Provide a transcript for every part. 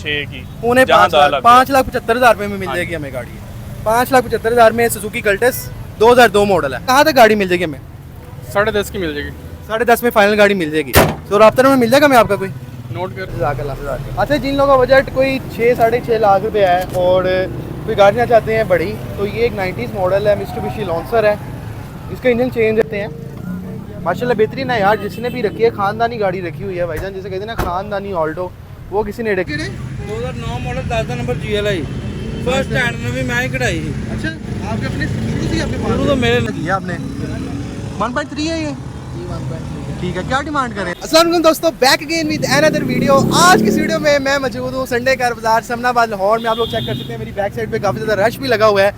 6 की पौने जहाँ 5,75,000 रुपये में मिल जाएगी हमें गाड़ी। 5,75,000 में सुजुकी कल्टस 2002 मॉडल है। कहाँ तक गाड़ी मिल जाएगी हमें? 10.5 की मिल जाएगी। 10.5 में फाइनल गाड़ी मिल जाएगी। तो रफ्तार में मिल जाएगा मैं आपका कोई? नोट कर। अच्छा, जिन लोगों का बजट कोई 6-6.5 लाख रुपए है और कोई गाड़ी ना चाहते हैं बड़ी, तो ये एक 90s मॉडल है, मित्सुबिशी लॉन्सर है। इसका इंजन चेंज रहते हैं माशाल्लाह, बेहतरीन है यार। जिसने भी रखी है खानदानी गाड़ी रखी हुई है भाईजान, जैसे कहते हैं ना खानदानी ऑल्टो, वो किसी ने रखी। 2009 model 10 number GLI first hand में भी मैं ही कढ़ाई। अच्छा, आपके अपने शुरू से आपके पास? शुरू तो मेरे किया आपने। 1.3 है ये? ठीक है, क्या डिमांड करें? अस्सलाम वालेकुम दोस्तों, back again with another video. आज की इस वीडियो में मैं मौजूद हूँ संडे कार बाजार समनाबाद लाहौर में। आप लोग चेक कर सकते हैं मेरी बैक साइड पे काफ़ी ज़्यादा रश भी लगा हुआ है।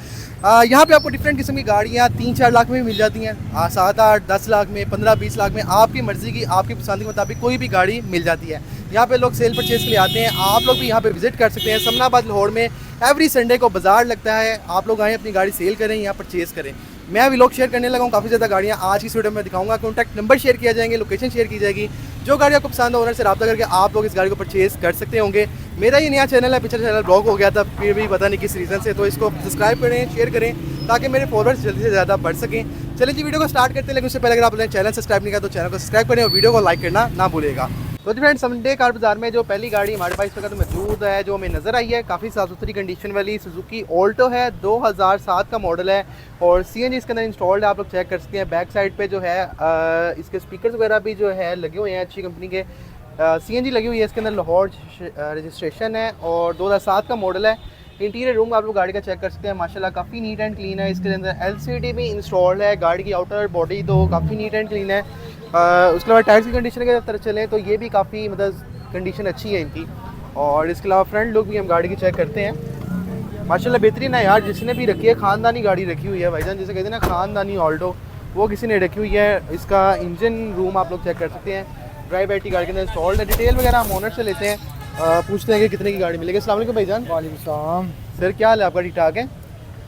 यहाँ पे आपको डिफरेंट किस्म की गाड़ियाँ 3-4 लाख में भी मिल जाती हैं, 7-8-10 लाख में, 15-20 लाख में, आपकी मर्ज़ी की, आपकी पसंद के मुताबिक कोई भी गाड़ी मिल जाती है। यहाँ पे लोग सेल परचेज़ के लिए आते हैं। आप लोग भी यहाँ पे विजिट कर सकते हैं। समनाबाद लाहौर में एवरी संडे को बाजार लगता है। आप लोग आएँ, अपनी गाड़ी सेल करें, यहाँ परचेज़ करें। मैं भी लोग शेयर करने लगा हूँ काफ़ी ज़्यादा गाड़ियाँ। आज की इस वीडियो में दिखाऊंगा, कॉन्टैक्ट नंबर शेयर किया जाएंगे, लोकेशन शेयर की जाएगी। जो गाड़ी आपको पसंद हो, ओनर से रब्ता करके आप लोग इस गाड़ी को परचेज़ कर सकते होंगे। मेरा ये नया चैनल है, पिछला चैनल ब्लॉक हो गया था, फिर भी पता नहीं किस रीज़न से, तो इसको सब्सक्राइब करें, शेयर करें, ताकि मेरे फॉलोअर्स जल्दी से ज़्यादा बढ़ सकें। चलिए जी, वीडियो को स्टार्ट करते हैं। लेकिन उससे पहले अगर आपने चैनल सब्सक्राइब नहीं किया तो चैनल को सब्सक्राइब करें और वीडियो को लाइक करना ना भूलेगा। तो फ्रेंड्स, संडे कार बाजार में जो पहली गाड़ी हमारे पास इस वक्त मौजूद है, जो हमें नज़र आई है, काफ़ी साफ़ सुथरी कंडीशन वाली सुजुकी ऑल्टो है। 2007 का मॉडल है और CNG इसके अंदर इंस्टॉल्ड है। आप लोग चेक कर सकते हैं। बैक साइड पे जो है इसके स्पीकर्स वगैरह भी जो है लगे हुए हैं, अच्छी कंपनी के। CNG लगी हुई है इसके अंदर, लाहौर रजिस्ट्रेशन है और 2007 का मॉडल है। इंटीरियर रूम आप लोग गाड़ी का चेक कर सकते हैं, माशाल्लाह काफ़ी नीट एंड क्लीन है। इसके अंदर LCD भी इंस्टॉल्ड है। गाड़ी की आउटर बॉडी तो काफ़ी नीट एंड क्लीन है। उसके अलावा टायर्स की कंडीशन की तरफ चलें तो ये भी काफ़ी मतलब कंडीशन अच्छी है इनकी। और इसके अलावा फ्रंट लुक भी हम गाड़ी की चेक करते हैं, माशाल्लाह बेहतरीन है यार। जिसने भी रखी है खानदानी गाड़ी रखी हुई है भाईजान, जैसे कहते हैं ना खानदानी ऑल्टो, वो किसी ने रखी हुई है। इसका इंजन रूम आप लोग चेक कर सकते हैं। ड्राइव बैटरी गाड़ी के अंदर इंस्टॉल्ड है। डिटेल वगैरह हम ओनर से लेते हैं, पूछते हैं कि कितने की गाड़ी मिलेगी। अस्सलाम वालेकुम भाईजान। वालेकुम सलाम। सर क्या हाल है आपका? ठीक ठाक है?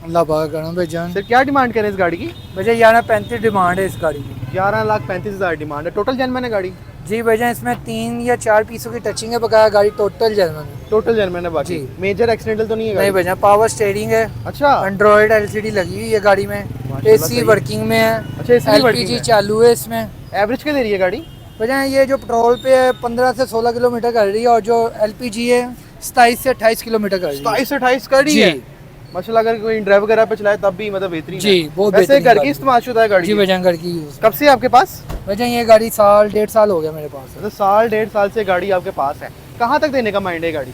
अल्लाह पाक करम भाईजान। सर क्या डिमांड करें इस गाड़ी की? भैया 11.35 डिमांड है इस गाड़ी की। 11,35,000 डिमांड है। टोटल जर्मन है गाड़ी? जी भैया, इसमें 3 या 4 पीसों की टचिंग है, बकाया गाड़ी टोटल जर्मन है। टोटल जर्मन है बाकी? जी। मेजर एक्सीडेंटल तो नहीं है नहीं गाड़ी? भैया, पावर स्टीयरिंग है, अच्छा, एंड्रॉइड LCD लगी हुई है गाड़ी में, माशाल्लाह सही AC है। वर्किंग में है। अच्छा, AC वर्किंग LPG है। चालू है इसमें। एवरेज क्या दे रही है गाड़ी? भैया ये जो पेट्रोल पे है 15 से 16 किलोमीटर कर रही है और जो LPG है 27 से 28 किलोमीटर कर रही है। 27 से 28 कर रही जी। है माशाल्लाह। अगर कोई ड्राइव वगैरह पे चलाए तब भी मतलब बेहतरीन जी, है। बहुत वैसे बेहतरीन घर की गाड़ी। इस्तेमाल शुदा है गाड़ी? जी भैया, घर की यूज़। कब से आपके पास? भैया ये गाड़ी 1.5 साल हो गया मेरे पास। मतलब 1.5 साल से गाड़ी आपके पास है। कहाँ तक देने का माइंड है गाड़ी?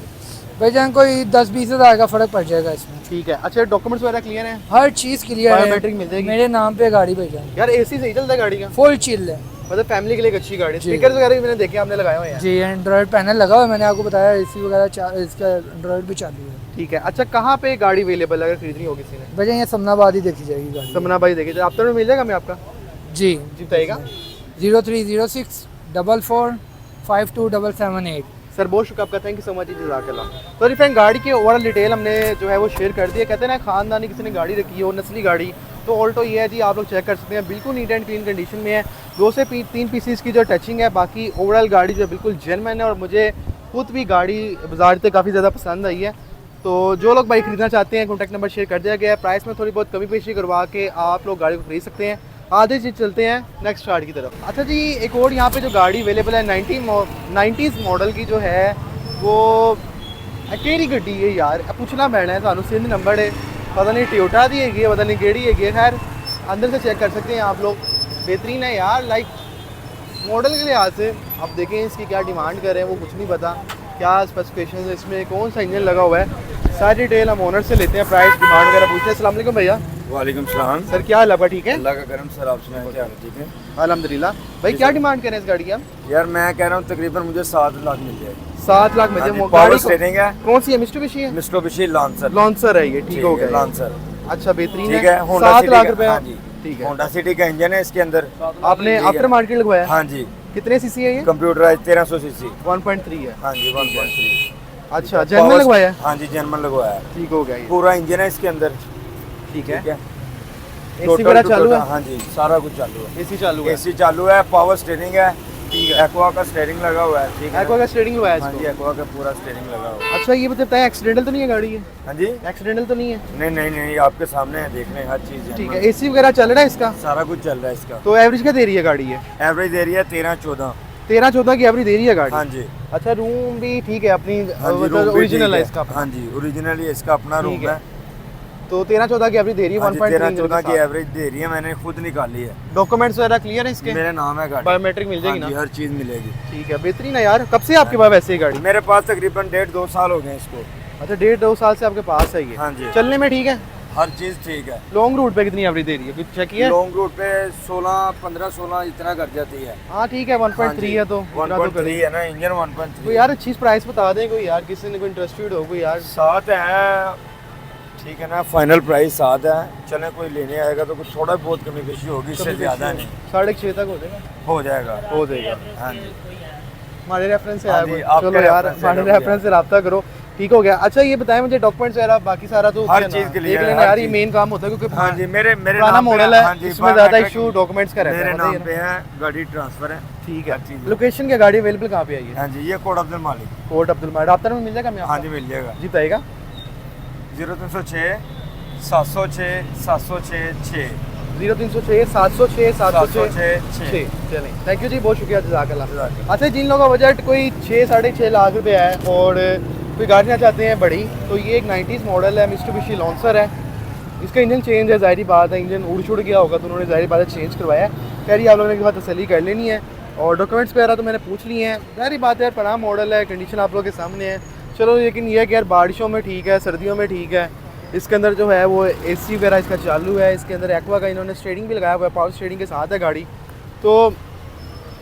भैया कोई 10-20 हज़ार का फ़र्क पड़ जाएगा इसमें। ठीक है। अच्छा, डॉक्यूमेंट्स वगैरह क्लियर है? हर चीज़ क्लियर है, बायोमेट्रिक मिल जाएगी? मेरे नाम पे गाड़ी भैया। यार AC सही चलता है गाड़ी का? फुल चिल है। मतलब फैमिली के लिए एक अच्छी गाड़ी है। जी। स्पीकर वगैरह भी मैंने देखे आपने लगाए हुए हैं। जी, एंड्रॉइड पैनल लगा हुआ है, मैंने आपको बताया। AC वगैरह इसका एंड्रॉइड भी चालू है। ठीक है। अच्छा, कहाँ पे गाड़ी अवेलेबल अगर खरीदनी हो किसी ने? भैया ये समनाबाद ही देखी जाएगी गाड़ी। समना भाई देखिए, आप तो मिल जाएगा मैं आपका जी जी बताइएगा। 0306 44 52778। सर बहुत शुक्र आपका, थैंक यू सो मच जी, जज़ाकल्लाह। तो जी फ्रेंड, गाड़ी की ओवरऑल डिटेल हमने जो है वो शेयर कर दी है। कहते हैं ना खानदानी किसी ने गाड़ी रखी हो, नस्ली गाड़ी, तो ऑल्टो ये है जी। आप लोग चेक कर सकते हैं, बिल्कुल नीट एंड क्लीन कंडीशन में है। 2 से 3 पीसीस की जो टचिंग है, बाकी ओवरऑल गाड़ी जो है बिल्कुल जेन्युइन है। और मुझे खुद भी गाड़ी बाजार से काफ़ी ज़्यादा पसंद आई है। तो जो लोग बाइक खरीदना चाहते हैं, कॉन्टैक्ट नंबर शेयर कर दिया गया है। प्राइस में थोड़ी बहुत कमी पेशी करवा के आप लोग गाड़ी को खरीद सकते हैं। आधे चीज़ चलते हैं नेक्स्ट गाड़ी की तरफ। अच्छा जी, एक और यहाँ पे जो गाड़ी अवेलेबल है 90s मॉडल की जो है, वो केड़ी गड्डी है यार, पूछना पैना है सानू। सिंध नंबर है, पता नहीं टोयोटा दी है, पता नहीं केड़ी है। खैर अंदर से चेक कर सकते हैं आप लोग, बेहतरीन है यार। लाइक मॉडल के लिहाज से आप देखें इसकी क्या डिमांड कर रहे हैं, वो कुछ नहीं पता। क्या स्पेसिफिकेशन है इसमें, कौन सा इंजन लगा हुआ है, सारी डिटेल हम ओनर से लेते हैं, प्राइस डिमांड वगैरह पूछते हैं। अस्सलाम वालेकुम भैया। वालेकुम सलाम। सर क्या हाल है आपका? ठीक है अल्लाह का करम सर, आप सुनाएं क्या हाल है? ठीक है अल्हम्दुलिल्लाह। भाई क्या डिमांड करें इस गाड़ी की आप? यार मैं कह रहा हूँ तकरीबन मुझे 7 लाख मिल जाएगी। 7 लाख में? पावर स्टीयरिंग है। कौन सी है? मित्सुबिशी है? मित्सुबिशी लॉन्सर। लॉन्सर है ये, ठीक हो गया। लॉन्सर, अच्छा बेहतरीन ठीक है। है। होंडा 7 सिटी लाख का, रुपए? हाँ जी, ठीक है। होंडा सिटी का इंजन है इसके अंदर। आपने आफ्टर मार्केट लगवाया? हाँ जी। कितने सीसी है ये? Computerise 1300 CC. 1.3 है? हाँ जी 1.3। अच्छा, जर्मन लगवाया है? हाँ जी जर्मन लगवाया है। ठीक हो गया ये, पूरा इंजन है इसके अंदर। ठीक है। एसी वगैरह चालू है? हाँ जी सारा कुछ चालू है। एसी चालू है? एसी चालू है, पावर स्टीयरिंग है, ठीक है। एक्वा का स्टीयरिंग लगा हुआ है, ठीक है। एक्वा का स्टीयरिंग हुआ है हाँ जी, इसको? एक्वा का पूरा स्टीयरिंग लगा हुआ है। अच्छा, ये बताए एक्सीडेंटल तो नहीं है गाड़ी ये? हाँ जी, एक्सीडेंटल तो नहीं है? नहीं नहीं नहीं, आपके सामने है, देख लें हर चीज़। ठीक है। एसी वगैरह चल रहा है इसका? सारा कुछ चल रहा है इसका। तो एवरेज क्या दे रही है गाड़ी ये? एवरेज दे रही है 13-14। 13-14 की एवरेज दे रही है गाड़ी? हाँ जी। अच्छा, रूम भी ठीक है अपनी, हाँ जी, रूम भी ओरिजिनल ठीक है इसका? हाँ जी, ओरिजिनल ही इसका अपना रूम ठीक है। है। तो 13-14 की एवरेज दे रही है? 13-14 की एवरेज दे रही है, मैंने खुद निकाली है। डॉक्यूमेंट्स वगैरह क्लियर है इसके? मेरे नाम है गाड़ी। बायोमेट्रिक मिल जाएगी हाँ ना? जी, हर चीज़ मिलेगी। ठीक है, बेहतरीन है यार। कब से आपके पास वैसे ही गाड़ी? मेरे पास तकरीबन 1.5-2 साल हो गए इसको। अच्छा, 1.5-2 साल से आपके पास है ये? हाँ जी। चलने में ठीक है? हर चीज़ ठीक है। लॉन्ग रूट पे कितनी एवरेज दे रही है, कुछ चेक किया? लॉन्ग रूट पे 15-16 इतना कर जाती है। हाँ ठीक है, 1.3 है तो इतना तो 1.3 है ना, इंजन 1.3। कोई यार अच्छी प्राइस बता दें कोई यार, किसी ने कोई इंटरेस्टेड हो कोई यार। 7 है, ठीक है ना, फाइनल प्राइस 7 है। चले कोई लेने आएगा तो कुछ थोड़ा बहुत कमी पेशी होगी, इससे ज़्यादा नहीं। 6.5 तक हो जाएगा? हो जाएगा, हो जाएगा। हाँ जी। हमारे रेफरेंस से हाँ आया जी, कोई? आपके चलो यार, रेफरेंस से हमारे हो रेफरेंस से रब्ता करो। ठीक हो गया। अच्छा, ये बताएं मुझे डॉक्यूमेंट्स वगैरह बाकी सारा तो हर है ना? चीज़ के लिए देख लेना हर यार, ये चीज़। मेन काम होता है क्योंकि हाँ जी, मेरे पुराना नाम पे मॉडल है, हाँ जी, इसमें ज़्यादा बायोमेट्रिक इशू डॉक्यूमेंट्स का रहता है। मेरे नाम बताइए पे ना। है, गाड़ी ट्रांसफर है। ठीक हर है। चीज़। लोकेशन क्या गाड़ी अवेलेबल कहाँ पे आई है? हाँ जी, ये कोट अब्दुल मालिक। कोट अब्दुल मालिक राब्ता में मिल जाएगा? मैं हाँ जी, मिल जाएगा। जी बताएगा। 0306 706 706 6। 0306 706 706 6। चलें, थैंक यू जी, बहुत शुक्रिया, जज़ाकल्लाह। अच्छा, जिन लोगों का बजट कोई 6-6.5 लाख रुपए है और कोई गाड़ियाँ चाहते हैं बड़ी, तो ये एक 90s मॉडल है, मित्सुबिशी लॉन्सर है। इसका इंजन चेंज है, ज़ाहिर बात है, इंजन उड़ छुड़ गया होगा तो उन्होंने ज़ाहिर बात है चेंज करवाया है। कह रही है आप लोगों ने के बाद तसल्ली कर लेनी है। और डॉक्यूमेंट्स वगैरह तो मैंने पूछ लिए हैं, ज़ाहिर बात है यार, पुराना मॉडल है, कंडीशन आप लोगों के सामने है। चलो, लेकिन ये है कि यार बारिशों में ठीक है, सर्दियों में ठीक है। इसके अंदर जो है वो एसी वगैरह इसका चालू है। इसके अंदर एक्वा का इन्होंने स्टीयरिंग भी लगाया हुआ है, पावर स्टीयरिंग के साथ है गाड़ी। तो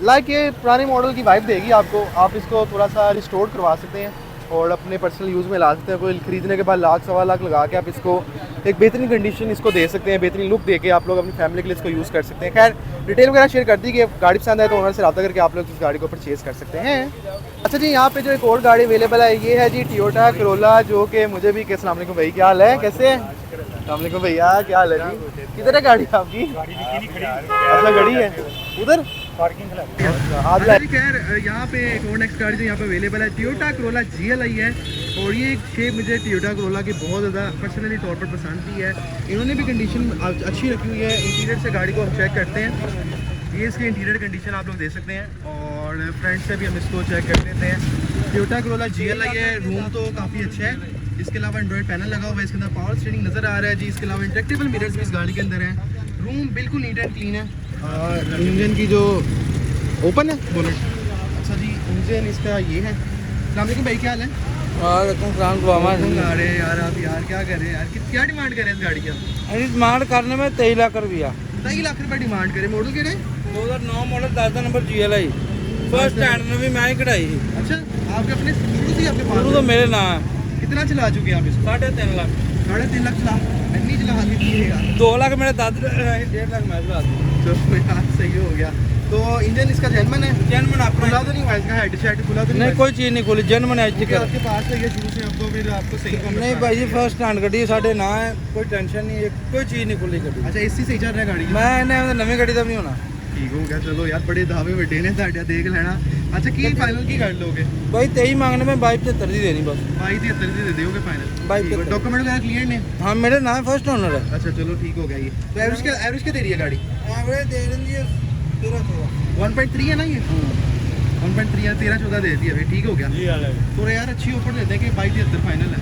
लाइक ये पुराने मॉडल की वाइब देगी आपको। आप इसको थोड़ा सा रिस्टोर करवा सकते हैं और अपने पर्सनल यूज़ में ला सकते हैं। कोई ख़रीदने के बाद 1-1.25 लाख लगा के आप इसको एक बेहतरीन कंडीशन इसको दे सकते हैं, बेहतरीन लुक देके आप लोग अपनी फैमिली के लिए इसको यूज़ कर सकते हैं। खैर, डिटेल वगैरह शेयर कर दी कि गाड़ी पसंद आए तो ओनर से रब्ता करके आप लोग इस गाड़ी को परचेज़ कर सकते हैं। अच्छा जी, यहाँ पे जो एक और गाड़ी अवेलेबल है ये है जी टोयोटा करोला, जो कि मुझे भी अस्सलाम वालेकुम भाई, क्या हाल है, कैसे हैं? अस्सलाम वालेकुम भैया, क्या हाल है जी? किधर है गाड़ी आपकी? अच्छा, गाड़ी है उधर पार्किंग। खैर, यहाँ पे एक और नेक्स्ट गाड़ी जो यहाँ पे अवेलेबल है टोयोटा करोला GLI है। और ये एक शेप मुझे टोयोटा करोला की बहुत ज़्यादा पर्सनली तौर पर पसंद भी है। इन्होंने भी कंडीशन अच्छी रखी हुई है। इंटीरियर से गाड़ी को हम चेक करते हैं, ये इसकी इंटीरियर कंडीशन आप लोग देख सकते हैं। और फ्रंट से भी हम इसको चेक कर लेते हैं। टोयोटा करोला GLI है, रूम तो काफ़ी अच्छा है। इसके अलावा एंड्रॉइड पैनल लगा हुआ है, इसके अंदर पावर स्टीयरिंग नज़र आ रहा है जी। इसके अलावा इंटरेक्टेबल मिरर्स भी इस गाड़ी के अंदर हैं। रूम बिल्कुल नीट एंड क्लीन है। इंजन की जो ओपन है बोनट। अच्छा जी, इंजन इसका ये है। अस्सलाम वालेकुम भाई, क्या हाल है? अरे यार आप यार क्या कर रहे हैं यार, क्या डिमांड कर रहे हैं इस गाड़ी का? डिमांड करने में 23 लाख रुपया। 2.5 लाख रुपए डिमांड करे। मॉडल किहड़े? 2009 model 10 number GLI, first hand में भी मैं ही कढ़ाई। अच्छा, आपके अपने शुरू से ही आपके शुरू पास तो है? मेरे नाम है। कितना चला चुके हैं आप इसको? 3.5 लाख। 3.5 लाख चला, इतनी चला दी है यार। 2 लाख मेरे दादा, 1.5 लाख मैं चला दूँ। चलो यार, सही हो गया। तो इंजन इसका जेन्युइन है? जेन्युइन अपना खुला तो नहीं हुआ इसका? हेड शेड खुला तो नहीं, हुआ? कोई चीज़ नहीं खुली, जेन्युइन है। क्योंकि आपके पास है ये शुरू से, आपको फिर आपको सही कम नहीं भाई जी, फर्स्ट हैंड गड्डी साढ़े ना है, कोई टेंशन नहीं है, कोई चीज़ नहीं खुली गड्डी। अच्छा, एसी सही चल रहा है गाड़ी? मैं नवी गड्डी का भी होना। ठीक हो गया। चलो यार, बड़े दावे वड्डे ने साढ़े, देख लेना। अच्छा, की फाइनल की कर लोगे? भाई 23 मांगने में 22-73 दी देनी बस। 22-73 दे दोगे फाइनल? 22-73। डॉक्यूमेंट वगैरह क्लियर ने? हाँ, मेरे नाम फर्स्ट ओनर है। अच्छा चलो, ठीक हो गया ये। तो एवरेज क्या दे रही है गाड़ी? एवरेज दे रही है 1.3 है ना ये? 1.3 है, 13-14 दे दी है। ठीक हो गया। तो यार अच्छी ऑफर देते हैं कि 22-73 फाइनल है।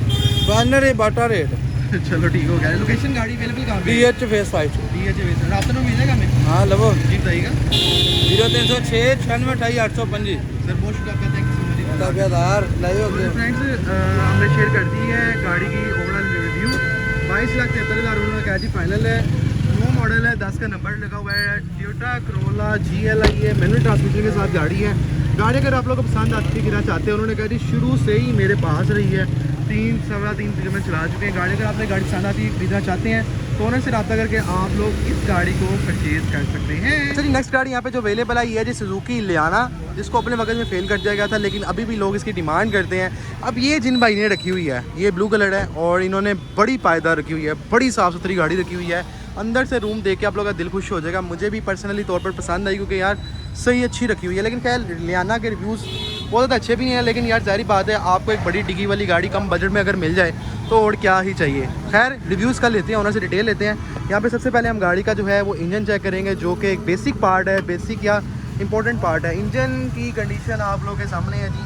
बैनर है, बाटा रेट। चलो ठीक हो गया। लोकेशन गाड़ी अवेलेबल कहाँ पे? DH face 5। DH वेस रात में मिलेगा हमें? हाँ लवो जी बताइएगा। 0306 96 825। सर बहुत शुक्रिया आपका, थैंक यू सो मच। तबियदार लाइव हो गया। फ्रेंड्स, हमने शेयर कर दी है गाड़ी की ओवरऑल रिव्यू। 22,73,000 उन्होंने कहा जी फाइनल है। न्यू मॉडल है, 10 का नंबर लगा हुआ है। टोयोटा करोला GLI है, मैनुअल ट्रांसमिशन के साथ गाड़ी है। गाड़ी अगर आप लोगों को पसंद आती है, चाहते हैं, उन्होंने कहा जी शुरू से ही मेरे पास रही है। 3-3.25 तकरीबन चला चुके हैं गाड़ी। अगर आपने गाड़ी पसंद आती है, खरीदना चाहते हैं, तो ओनर से रब्ता करके आप लोग इस गाड़ी को परचेज कर सकते हैं। अच्छा जी, नेक्स्ट गाड़ी यहाँ पे जो अवेलेबल है ये है जी सुजुकी लियाना, जिसको अपने वक्त में फेल कर दिया गया था, लेकिन अभी भी लोग इसकी डिमांड करते हैं। अब ये जिन भाई ने रखी हुई है, ये ब्लू कलर है और इन्होंने बड़ी पायदार रखी हुई है, बड़ी साफ़ सुथरी गाड़ी रखी हुई है। अंदर से रूम देख के आप लोगों का दिल खुश हो जाएगा। मुझे भी पर्सनली तौर पर पसंद आई, क्योंकि यार सही अच्छी रखी हुई है, लेकिन खैर लियाना के रिव्यूज़ बहुत ज़्यादा अच्छे भी नहीं है, लेकिन यार जाहिर बात है आपको एक बड़ी डिग्गी वाली गाड़ी कम बजट में अगर मिल जाए तो और क्या ही चाहिए। खैर रिव्यूज़ का लेते हैं, ओनर से डिटेल लेते हैं। यहाँ पे सबसे पहले हम गाड़ी का जो है वो इंजन चेक करेंगे, जो कि एक बेसिक पार्ट है, बेसिक या इंपॉर्टेंट पार्ट है। इंजन की कंडीशन आप लोगों के सामने है जी,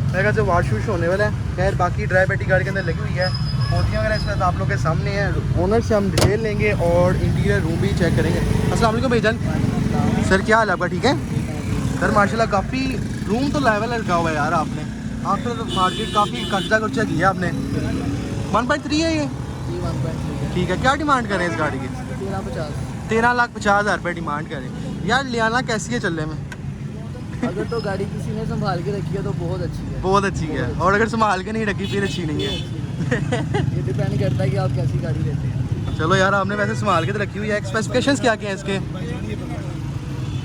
मेरे ख्याल से वाश वूश होने वाला है। खैर बाकी ड्राई बैटरी गाड़ी के अंदर लगी हुई है, मोतियाँ वगैरह इसमें आप लोग के सामने है। ओनर से हम डिटेल लेंगे और इंटीरियर रूम भी चेक करेंगे। अस्सलाम वालेकुम भाईजान, सर क्या हाल है आपका? ठीक है सर, माशाल्लाह काफ़ी रूम तो लेवल रखा हुआ है यार आपने। आपने तो मार्केट काफ़ी खर्चा खर्चा किया आपने। 1.3 है ये? ठीक है, क्या डिमांड करें इस गाड़ी की? 13,50,000 रुपये डिमांड करें। यार लियाना कैसी है चलने में? अगर तो गाड़ी किसी ने संभाल के रखी है तो बहुत अच्छी है। बहुत अच्छी है, और अगर संभाल के नहीं रखी फिर अच्छी नहीं है। ये डिपेंड करता है कि आप कैसी गाड़ी लेते हैं। चलो यार आपने वैसे संभाल के तो रखी हुई है। स्पेसिफिकेशंस क्या क्या हैं इसके?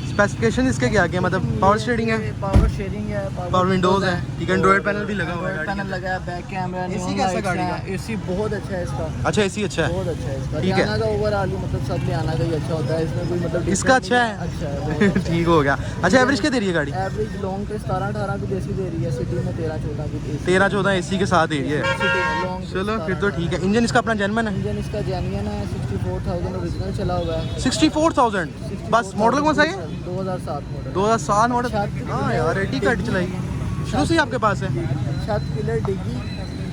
स्पेसिफिकेशन इसके क्या क्या, मतलब पावर स्टीयरिंग है, पावर शेयरिंग है, पावर विंडोज है, ठीक है, एंड्रॉइड पैनल भी लगा हुआ है, पैनल लगा है, बैक कैमरा, AC कैसा गाड़ी का? एसी बहुत अच्छा है इसका। अच्छा एसी अच्छा है, बहुत अच्छा है इसका। ठीक है। लियाना का ओवरऑल मतलब सब लियाना का ही अच्छा होता है, इसमें कोई मतलब इसका different अच्छा नहीं है? अच्छा है, बहुत अच्छा है। ठीक हो गया। अच्छा एवरेज क्या दे रही है गाड़ी? एवरेज लॉन्ग पे 17-18 की देसी दे रही है, सिटी में 13-14 की देसी। 13-14 एसी के साथ दे रही है। सिटी में लॉन्ग चलो फिर तो ठीक है। इंजन इसका अपना जेन्युइन है? इंजन इसका जेन्युइन है, 64,000 ओरिजिनल चला हुआ है। 64,000 बस। मॉडल कौन सा है? 2007 मॉडल। 2007 मॉडल। छत हाँ यार 80 कट चलाएगी शुरू से ही आपके पास है? छत पिलर डिग्गी,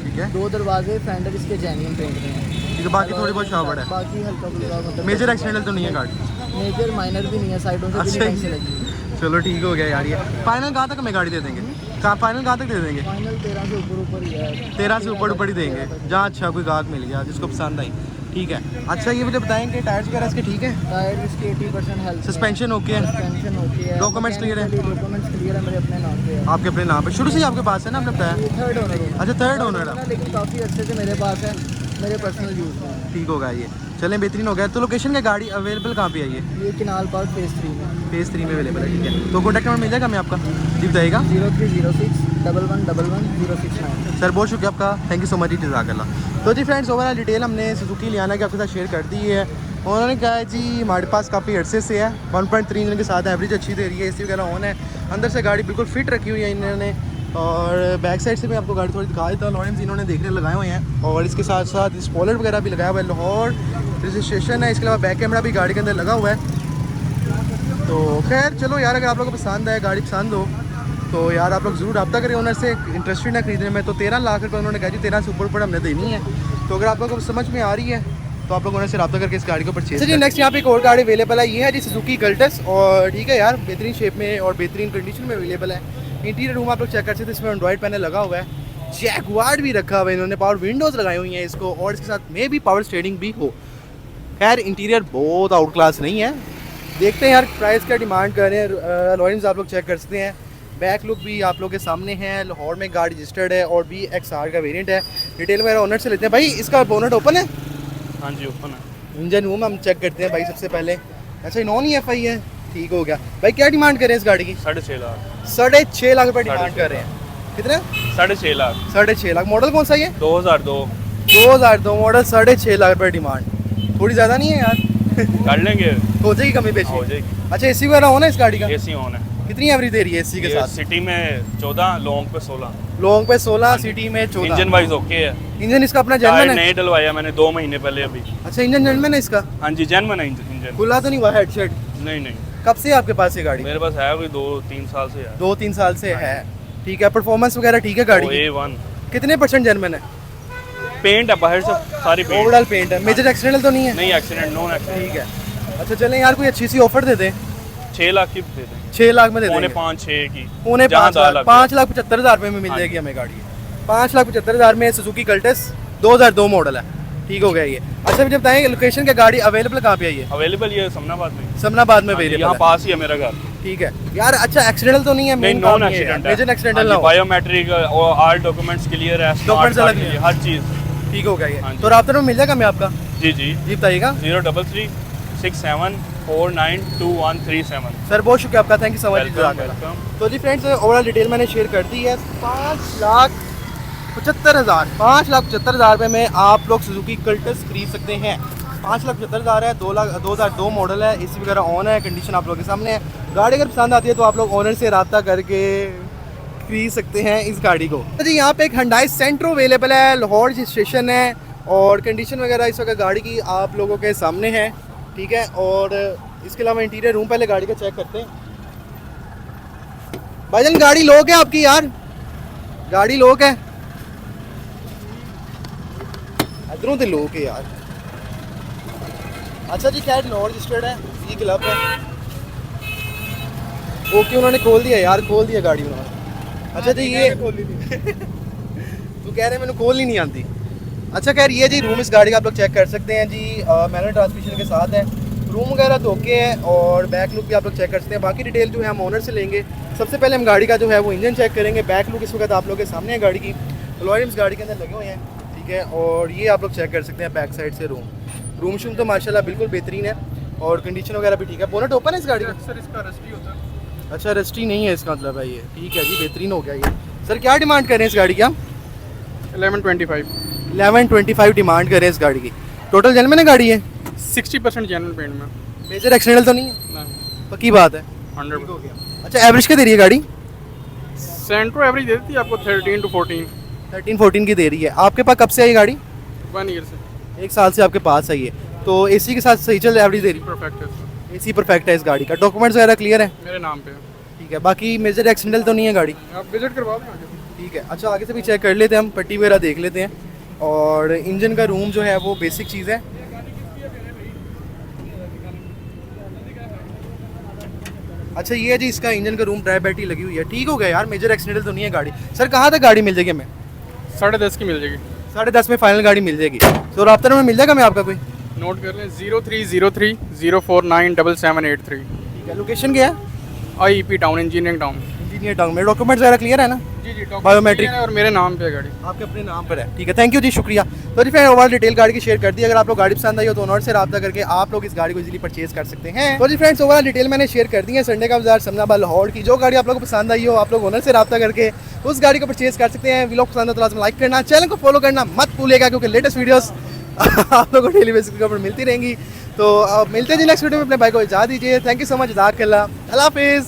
ठीक है, 2 दरवाजे, फेंडर इसके जेन्युइन पेंट में है। ठीक है, बाकी थोड़ी बहुत शावड़ है, बाकी हल्का फुल्का मतलब मेजर एक्सीडेंटल तो नहीं है गाड़ी? मेजर माइनर भी नहीं है, साइडों से भी अच्छा नहीं से लगी। चलो ठीक हो गया यार। ये फाइनल कहाँ तक हमें गाड़ी दे देंगे? कहाँ फाइनल कहाँ तक दे देंगे? फाइनल 13 से ऊपर ही है। 13 से ऊपर ही देंगे, जहाँ अच्छा कोई गाहक मिल गया जिसको पसंद आई। ठीक है। अच्छा ये मुझे बताएं कि टायर्स वगैरह इसके ठीक है? टायर इसके 80% हेल्थ, सस्पेंशन ओके है? सस्पेंशन ओके है, Documents clear है? डॉक्यूमेंट्स क्लियर है, मेरे अपने नाम पे है। आपके अपने नाम पे शुरू से ही आपके पास है ना? आपने बताया। ये थर्ड ओनर है। अच्छा थर्ड ओनर है, लेकिन काफ़ी अच्छे से मेरे पास है, मेरे पर्सनल यूज़ में है। ठीक होगा ये। चलें बेहतरीन हो गया। तो लोकेशन क्या गाड़ी अवेलेबल कहाँ पे है ये? ये किनाल पार्क फेज 3 में। फेज 3 में अवेलेबल है, ठीक है। तो कॉन्टैक्ट नंबर मिल जाएगा हमें आपका? जी बताइएगा। 0306 1111 सर बहुत शुक्रिया आपका, थैंक यू सो मच जी, जज़ाकल्लाह। तो जी फ्रेंड्स ओवरऑल डिटेल हमने सुजुकी लियाना के आपके साथ शेयर कर दी है। उन्होंने कहा है जी हमारे पास काफ़ी अरसे से है, 1.3 इंजन के साथ एवरेज अच्छी दे रही है, एसी वगैरह ऑन है, अंदर से गाड़ी बिल्कुल फिट रखी हुई है इन्होंने। और बैक साइड से भी आपको गाड़ी थोड़ी दिखा देता हूँ। लॉरेंस इन्होंने देखने लगाए हुए हैं, और इसके साथ साथ स्पॉइलर वगैरह भी लगाया हुआ है, लाहौर रजिस्ट्रेशन है। इसके अलावा बैक कैमरा भी गाड़ी के अंदर लगा हुआ है। तो खैर चलो यार, अगर आप लोगों को पसंद है, गाड़ी पसंद हो तो यार आप लोग ज़रूर रब्ता करें ओनर से। इंटरेस्टेड है खरीदने में तो 13 लाख रुपये उन्होंने कहा जी 13 से ऊपर हमने देनी है। तो अगर आप लोगों को समझ में आ रही है तो आप लोग ओनर से रब्ता करके इस गाड़ी को परचेज करें। नेक्स्ट यहाँ पे एक और गाड़ी अवेलेबल है, ये है जी सुजुकी कल्टस। और ठीक है यार, बेहतरीन शेप में और बेहतरीन कंडीशन में अवेलेबल है। इंटीरियर रूम आप लोग चेक कर सकते हैं, इसमें एंड्रॉइड पैनल लगा हुआ है, जैगवार भी रखा हुआ है इन्होंने, पावर विंडोज़ लगाई हुई हैं इसको, और इसके साथ में भी पावर स्टीयरिंग भी हो। खैर इंटीरियर बहुत आउट क्लास नहीं है। देखते हैं यार प्राइस क्या डिमांड कर रहे हैं। लॉरेंस आप लोग चेक कर सकते हैं, बैक लुक भी आप लोग के सामने है। लाहौर में गाड़ी रजिस्टर्ड है और BXR का वेरिएंट है। डिटेल वगैरह ओनर से लेते हैं। भाई इसका बोनट ओपन है? हाँ जी ओपन है। इंजन रूम हम चेक करते हैं भाई सबसे पहले। अच्छा नॉन EFI है, ठीक हो गया। भाई क्या डिमांड कर रहे हैं इस गाड़ी की? 6.5 लाख। 6.5 लाख रुपये डिमांड कर रहे हैं। कितने? 6.5 लाख। 6.5 लाख। मॉडल कौन सा ये? 2002। 2002 मॉडल, 6.5 लाख रुपये डिमांड। थोड़ी ज़्यादा नहीं है यार? कर लेंगे, हो जाएगी कमी पेशी? हो जाएगी। अच्छा एसी वगैरह होना है इस गाड़ी का? एसी ऑन है। कितनी एवरेज दे रही है एसी के ये साथ? सिटी में 14, लॉन्ग पे 16। लॉन्ग पे 16, सिटी में 14। इंजन वाइज ओके है। इंजन इसका अपना टायर जेन्युइन है? नहीं डलवाया मैंने 2 महीने पहले अभी। अच्छा इंजन जेन्युइन है इसका? हाँ जी जेन्युइन है इंजन। खुला तो नहीं हुआ हेड शेड? नहीं नहीं, कब से है आपके पास ये गाड़ी? मेरे पास है कोई 2-3 साल से है। 2-3 साल से है, ठीक है। परफॉर्मेंस वगैरह ठीक है गाड़ी की? A1। कितने % जेन्युइन है? पेंट है बाहर से सारी पेंट। ओवरऑल पेंट है, मेजर एक्सीडेंटल तो नहीं है? नहीं एक्सीडेंट, नॉन एक्सीडेंट। ठीक है। अच्छा चलें यार, कोई अच्छी सी ऑफर दे दें। 6 लाख की दे दें। 6 लाख में दे पौने देंगे? 5-6 की। पौने जहाँ 5 लाख, 5,75,000 रुपये में मिल हाँ। जाएगी हमें गाड़ी। 5,75,000 में सुजुकी कल्टस 2002 मॉडल है, ठीक हो गया ये। अच्छा मुझे बताएं लोकेशन क्या गाड़ी अवेलेबल कहाँ पे है ये? अवेलेबल ये समनाबाद में। समनाबाद में हाँ जी, अवेलेबल यहाँ है, पास ही है मेरा घर। ठीक है यार। अच्छा एक्सीडेंटल तो नहीं है? नहीं नॉन एक्सीडेंट है। मेजर एक्सीडेंटल ना हो? बायोमेट्रिक और ऑल डॉक्यूमेंट्स क्लियर है, Documents अलग है, है। हर चीज़ ठीक हो गया हाँ ये। जी। तो राब्ते में मिल जाएगा मैं आपका? जी जी जी बताइएगा। 03367492137। सर बहुत शुक्रिया आपका, thank you so much. Welcome. तो जी फ्रेंड्स ओवरऑल डिटेल मैंने शेयर कर दी है। 5,75,000 रुपये में आप लोग सुजुकी कल्टस खरीद सकते हैं। 5,75,000 है, 2002 मॉडल है, एसी वगैरह ऑन है, कंडीशन आप लोगों के सामने है। गाड़ी अगर पसंद आती है तो आप लोग ओनर से रब्ता करके खरीद सकते हैं इस गाड़ी को। जी यहाँ पे एक Hyundai सेंट्रो अवेलेबल है, लाहौर स्टेशन है, और कंडीशन वगैरह इस वक्त गाड़ी की आप लोगों के सामने है, ठीक है। और इसके अलावा इंटीरियर रूम पहले गाड़ी का चेक करते हैं। भाईजान गाड़ी लोक है आपकी यार, गाड़ी लोक है, इधरों तो लोक है यार। अच्छा जी खैर लाहौर रजिस्टर्ड है, सी क्लब है, ओके उन्होंने खोल दिया यार, खोल दिया गाड़ी उन्होंने। अच्छा जी ये तू कह रहे मैंने खोल ही नहीं आती। अच्छा खैर ये जी रूम इस गाड़ी का आप लोग चेक कर सकते हैं जी, मैनुअल ट्रांसमिशन के साथ है, रूम वगैरह तो ओके है, और बैक लुक भी आप लोग चेक कर सकते हैं। बाकी डिटेल जो है हम ओनर से लेंगे। सबसे पहले हम गाड़ी का जो है वो इंजन चेक करेंगे। बैक लुक इस वक्त आप लोग के सामने है गाड़ी की, लॉयम्स गाड़ी के अंदर लगे हुए हैं, ठीक है। और ये आप लोग चेक कर सकते हैं बैक साइड से रूम शूम तो माशाल्लाह बिल्कुल बेहतरीन है, और कंडीशन वगैरह भी ठीक है। बोनट ओपन है इस गाड़ी का? सर इसका रस्टी होता है। अच्छा रस्टी नहीं है इसका मतलब है ये, ठीक है जी बेहतरीन हो गया ये। सर क्या डिमांड कर रहे हैं इस गाड़ी की हम? 1125 डिमांड कर रहे हैं इस गाड़ी की। टोटल जेन्युइन है गाड़ी है? 60% जेन्युइन पेंट में। मेजर एक्सीडेंटल तो नहीं है? नहीं, पक्की बात है। 100%। अच्छा एवरेज क्या दे रही है गाड़ी? सेंट्रो एवरेज देती है आपको 13 to 14 13-14 की दे रही है। आपके पास कब से आई गाड़ी? 1 ईयर से। 1 साल से आपके पास आई है, तो एसी के साथ सही चल एवरेज दे रही परफेक्ट है। है? एसी परफेक्ट है इस गाड़ी का, डॉक्यूमेंट्स वगैरह क्लियर है? मेरे नाम पे है। ठीक है, बाकी मेजर एक्सीडेंटल तो नहीं है गाड़ी? आप विजिट करवा दें आगे। ठीक है। अच्छा आगे से भी चेक कर लेते हैं हम, पट्टी वगैरह देख लेते हैं। और इंजन का रूम जो है वो बेसिक चीज़ है। अच्छा ये जी इसका इंजन का रूम, ड्राई बैटरी लगी हुई है, ठीक हो गया यार, मेजर एक्सीडेंटल तो नहीं है गाड़ी। सर कहाँ तक गाड़ी मिल जाएगी हमें? 10:30 की मिल जाएगी। 10:30 में फाइनल गाड़ी मिल जाएगी। तो रब्ता नंबर मिल जाएगा मैं आपका कोई? नोट कर लें 0303 049 7783। ठीक है। लोकेशन क्या है? IEP town, engineering town. Engineer town में। डॉक्यूमेंट्स वगैरह क्लियर है ना? जी जी, बायोमेट्रिक और मेरे नाम पे है गाड़ी। आपके अपने नाम पर है, ठीक है। थैंक यू जी, शुक्रिया। तो जी फ्रेंड ओवरऑल डिटेल गाड़ी की शेयर कर दी। अगर आप लोग गाड़ी पसंद आई हो तो ओनर से रब्ता करके आप लोग इस गाड़ी को इजीली परचेज कर सकते हैं। तो जी फ्रेंड्स ओवरऑल डिटेल मैंने शेयर कर दी है संडे का बाजार समनाबाद लाहौर की। जो गाड़ी आप लोगों को पसंद आई हो आप लोग ओनर से रब्ता करके उस गाड़ी को परचेज कर सकते हैं। व्लॉग पसंद है तो लाजमी लाइक करना, चैनल को फॉलो करना मत भूलिएगा, क्योंकि लेटेस्ट वीडियोस आप लोगों को डेली बेसिस के ऊपर मिलती रहेंगी। तो मिलते हैं जी नेक्स्ट वीडियो में। अपने भाई को इजाज़त दीजिए। थैंक यू सो मच, जज़ाकल्लाह, अल्लाह हाफिज़।